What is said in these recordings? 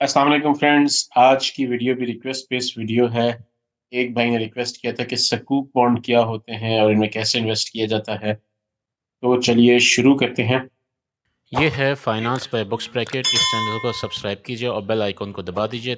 अस्सलाम वालेकुम फ्रेंड्स। आज की वीडियो भी रिक्वेस्ट बेस्ड वीडियो है। एक भाई ने रिक्वेस्ट किया था कि सकूक बॉन्ड क्या होते हैं और इनमें कैसे इन्वेस्ट किया जाता है। तो चलिए शुरू करते हैं। ये है फाइनेंस बाय बुक्स ब्रैकेट। इस चैनल को सब्सक्राइब कीजिए और बेल आइकन को दबा दीजिए।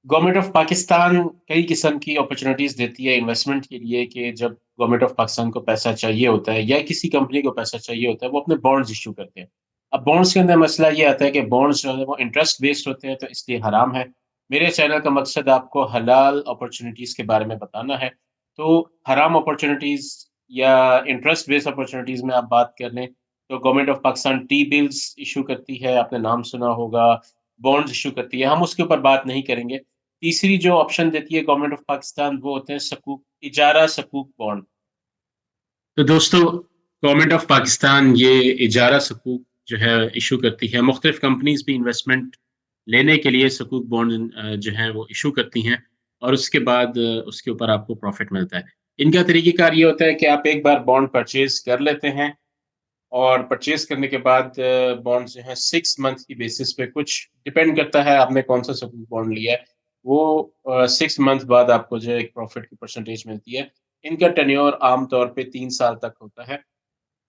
गवर्नमेंट ऑफ पाकिस्तान कई किस्म की अपॉर्चुनिटीज़ देती है इन्वेस्टमेंट के लिए कि जब गवर्नमेंट ऑफ पाकिस्तान को पैसा चाहिए होता है या किसी कंपनी को पैसा चाहिए होता है वो अपने बॉन्ड्स इशू करते हैं। अब बॉन्ड्स के अंदर मसला ये आता है कि बॉन्ड्स जो है वो इंटरेस्ट बेस्ड होते हैं, तो इसलिए हराम है। मेरे चैनल का मकसद आपको हलाल अपॉर्चुनिटीज़ के बारे में बताना है। तो हराम अपॉर्चुनिटीज़ या इंटरेस्ट बेस्ड अपॉर्चुनिटीज़ में आप बात कर लें तो government of Pakistan T bills issue करती है, आपने नाम सुना होगा। बॉन्ड्स इशू करती है, हम उसके ऊपर बात नहीं करेंगे। तीसरी जो ऑप्शन देती है गवर्नमेंट ऑफ पाकिस्तान वो होते हैं सकूक, इजारा सकूक बॉन्ड। तो दोस्तों, गवर्नमेंट ऑफ पाकिस्तान ये इजारा सकूक जो है इशू करती है। मुख्तलिफ कंपनीज भी इन्वेस्टमेंट लेने के लिए सकूक बॉन्ड जो है वो इशू करती हैं और उसके बाद उसके ऊपर आपको प्रॉफिट मिलता है। इनका तरीक़ेकार ये होता है कि आप एक बार बॉन्ड परचेज कर लेते हैं और परचेज करने के बाद बॉन्ड जो है 6 मंथ की बेसिस पे, कुछ डिपेंड करता है आपने कौन सा सकूक बॉन्ड लिया है, वो 6 मंथ बाद आपको जो है एक प्रॉफिट की परसेंटेज मिलती है। इनका टेन्योर आमतौर पे 3 साल तक होता है।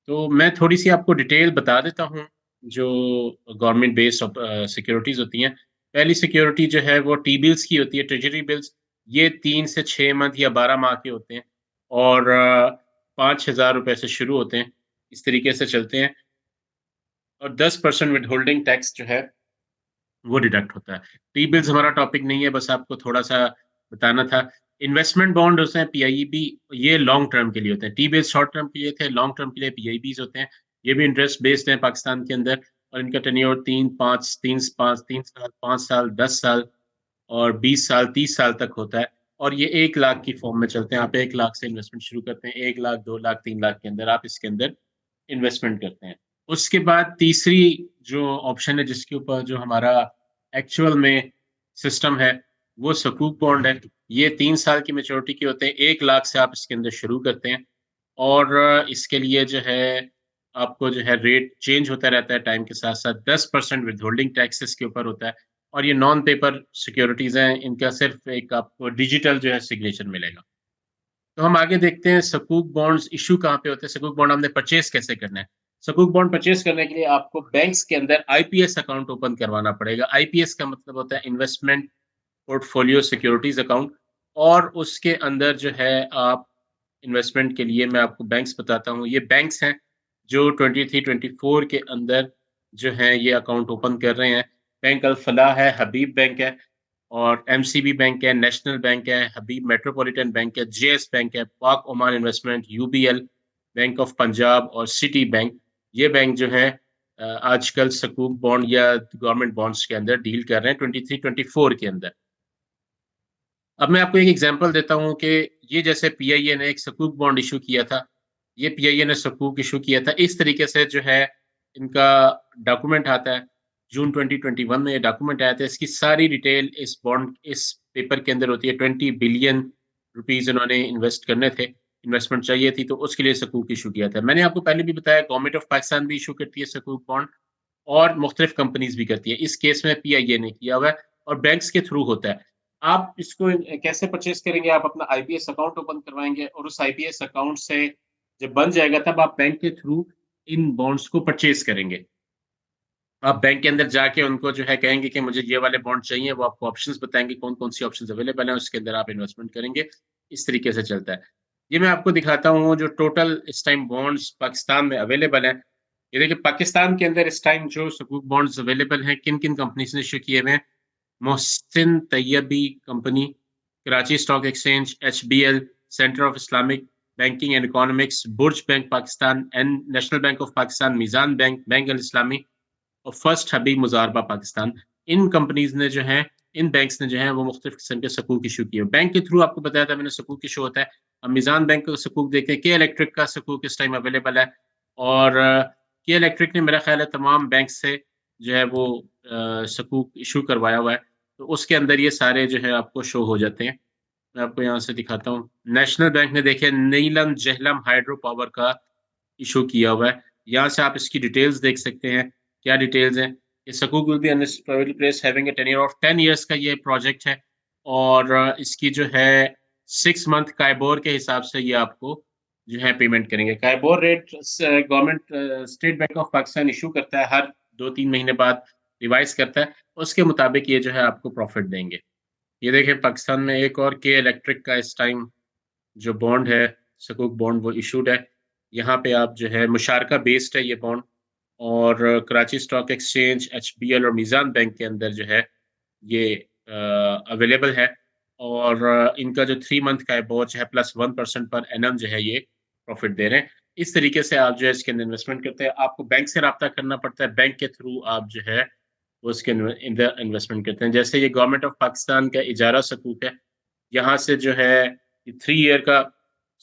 तो मैं थोड़ी सी आपको डिटेल बता देता हूँ जो गवर्नमेंट बेस्ड सिक्योरिटीज होती हैं। पहली सिक्योरिटी जो है वो टी बिल्स की होती है, ट्रेजरी बिल्स। ये 3 से 6 मंथ या 12 माह के होते हैं और 5,000 रुपये से शुरू होते हैं। इस तरीके से चलते हैं और 10% विद होल्डिंग टैक्स जो है वो डिडक्ट होता है। टी बिल्स हमारा टॉपिक नहीं है, बस आपको थोड़ा-सा बताना था। इन्वेस्टमेंट बॉन्ड होते हैं पीआईबी, ये लॉन्ग टर्म के लिए होते हैं। टी बिल्स शॉर्ट टर्म के लिए थे, लॉन्ग टर्म के लिए पीआईबीज़ होते हैं। ये भी इंटरेस्ट बेस्ड हैं पाकिस्तान के अंदर और इनका टेन्योर 3 साल, 5 साल, 10 साल और 20 साल, 30 साल तक होता है और ये 1 लाख की फॉर्म में चलते हैं। आप 1 लाख से इन्वेस्टमेंट शुरू करते हैं, 1 लाख, 2 लाख, 3 लाख के अंदर आप इसके अंदर इन्वेस्टमेंट करते हैं। उसके बाद तीसरी जो ऑप्शन है जिसके ऊपर जो हमारा एक्चुअल में सिस्टम है, वो सकूक बॉन्ड है। ये 3 साल की मैच्योरिटी के होते हैं, 1 लाख से आप इसके अंदर शुरू करते हैं और इसके लिए जो है आपको जो है रेट चेंज होता रहता है टाइम के साथ-साथ। 10% विथहोल्डिंग टैक्स इसके ऊपर होता है और ये नॉन पेपर सिक्योरिटीज़ हैं, इनका सिर्फ़ एक आपको डिजिटल जो है सिग्नेचर मिलेगा। तो हम आगे देखते हैं सकूक बॉन्ड्स इश्यू कहाँ पे होते हैं, सकूक बॉन्ड हमने परचेज कैसे करना है। सकूक बॉन्ड परचेज करने के लिए आपको बैंक्स के अंदर आईपीएस अकाउंट ओपन करवाना पड़ेगा। आईपीएस का मतलब होता है इन्वेस्टमेंट पोर्टफोलियो सिक्योरिटीज अकाउंट और उसके अंदर जो है आप इन्वेस्टमेंट के लिए, मैं आपको बैंक्स बताता हूँ। ये बैंक्स हैं जो 23-24 के अंदर जो हैं ये अकाउंट ओपन कर रहे हैं। बैंक अल फलाह है, हबीब बैंक है और एमसीबी बैंक है, नेशनल बैंक है, हबीब मेट्रोपॉलिटन बैंक है, जेएस बैंक है, पाक Oman investment, UBL, bank of Punjab और सिटी बैंक। ये बैंक जो है आजकल सकूक बॉन्ड या गवर्नमेंट बॉन्ड्स के अंदर डील कर रहे हैं 23-24 के अंदर। अब मैं आपको एक एग्जांपल देता हूँ कि ये जैसे पीआईए ने एक सकूक बॉन्ड इश्यू किया था, ये पीआईए ने सकूक इश्यू किया था। इस तरीके से जो है इनका डॉक्यूमेंट आता है। जून 2021 में ये डॉक्यूमेंट आया था। इसकी सारी डिटेल इस बॉन्ड, इस पेपर के अंदर होती है। 20 बिलियन रुपीज़ इन्होंने इन्वेस्ट करने थे, इन्वेस्टमेंट चाहिए थी, तो उसके लिए सकूक इश्यू किया था। मैंने आपको पहले भी बताया गवर्नमेंट ऑफ पाकिस्तान भी इश्यू करती है सकूक बॉन्ड और मुख्तलिफ कंपनीज़ भी करती है। इस केस में पीआईए ने किया हुआ है और बैंक्स के थ्रू होता है। आप इसको कैसे परचेज़ करेंगे? आप अपना आईपीएस अकाउंट ओपन करवाएँगे और उस आईपीएस अकाउंट से जब बन जाएगा तब आप बैंक के थ्रू इन बॉन्ड्स को परचेज़ करेंगे। आप बैंक के अंदर जाके उनको जो है कहेंगे कि मुझे ये वाले बॉन्ड चाहिए, वो आपको ऑप्शंस बताएँगे कौन-कौन सी ऑप्शंस अवेलेबल हैं, उसके अंदर आप इन्वेस्टमेंट करेंगे। इस तरीके से चलता है। ये मैं आपको दिखाता हूँ जो टोटल इस टाइम बॉन्ड्स पाकिस्तान में अवेलेबल हैं। ये देखिए पाकिस्तान के अंदर इस टाइम जो सकूक बॉन्ड्स अवेलेबल हैं, किन-किन कंपनीज़ ने इश्यू किए हुए हैं। Mohsin Taiyabi company, Karachi stock exchange, HBL, centre of Islamic banking and economics, Burj bank Pakistan, and national bank of Pakistan, Meezan bank, bank Al Islami और फर्स्ट हबीब मुज़ारबा पाकिस्तान। इन कंपनीज़ ने जो है, इन बैंक्स ने जो है वो मुख्तलिफ किस्म के सकूक इश्यू किए। बैंक के थ्रू आपको बताया था मैंने सकूक इश्यू होता है। अब मीज़ान बैंक का सकूक देखते हैं, के इलेक्ट्रिक का सकूक इस टाइम अवेलेबल है और के इलेक्ट्रिक ने मेरा ख़्याल है तमाम बैंक से जो है वो सकूक इश्यू करवाया हुआ है। तो उसके अंदर ये सारे जो है आपको शो हो जाते हैं। मैं आपको यहाँ से दिखाता हूँ। नेशनल बैंक ने देखिए नीलम जेहलम हाइड्रो पावर का इश्यू किया हुआ है। यहाँ से आप इसकी डिटेल्स देख सकते हैं। क्या डिटेल्स हैं? ये सकूक will be undisputably place having a tenure of 10 years का ये प्रोजेक्ट है और इसकी जो है 6 मंथ काइबोर के हिसाब से ये आपको जो है पेमेंट करेंगे। KIBOR rate government state bank of Pakistan issue करता है हर 2-3 महीने बाद रिवाइज़ करता है, उसके मुताबिक ये जो है आपको प्रॉफ़िट देंगे। ये देखें पाकिस्तान में एक और के इलेक्ट्रिक का इस टाइम जो बॉन्ड है, सकूक बॉन्ड वो इश्यूड है। यहाँ पे आप जो है मुशारका बेस्ड है ये बॉन्ड और कराची स्टॉक एक्सचेंज, एचबीएल और मीज़ान बैंक के अंदर जो है ये अवेलेबल है और इनका जो 3 मंथ का है वो जो है +1% पर एनम जो है ये प्रॉफ़िट दे रहे हैं। इस तरीके से आप जो है इसके अंदर इन्वेस्टमेंट करते हैं। आपको बैंक से राब्ता करना पड़ता है, बैंक के थ्रू आप जो है वो इसके इन्वेस्टमेंट करते हैं। जैसे ये गवर्नमेंट ऑफ पाकिस्तान का इजारा सकूक है, यहाँ से जो है 3 ईयर का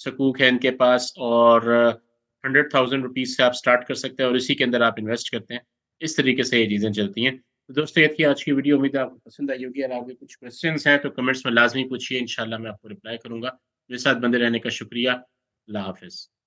सकूक है इनके पास और 100,000 रुपीज़ से आप स्टार्ट कर सकते हैं और इसी के अंदर आप इन्वेस्ट करते हैं। इस तरीके से ये चीज़ें चलती हैं। तो दोस्तों ये थी आज की वीडियो, उम्मीद है आपको पसंद आई होगी। अगर आपके कुछ क्वेश्चन्स हैं तो कमेंट्स में लाज़मी पूछिए, इंशाल्लाह मैं आपको रिप्लाई करूँगा। मेरे साथ बने रहने का शुक्रिया। अल्लाह हाफ़िज़।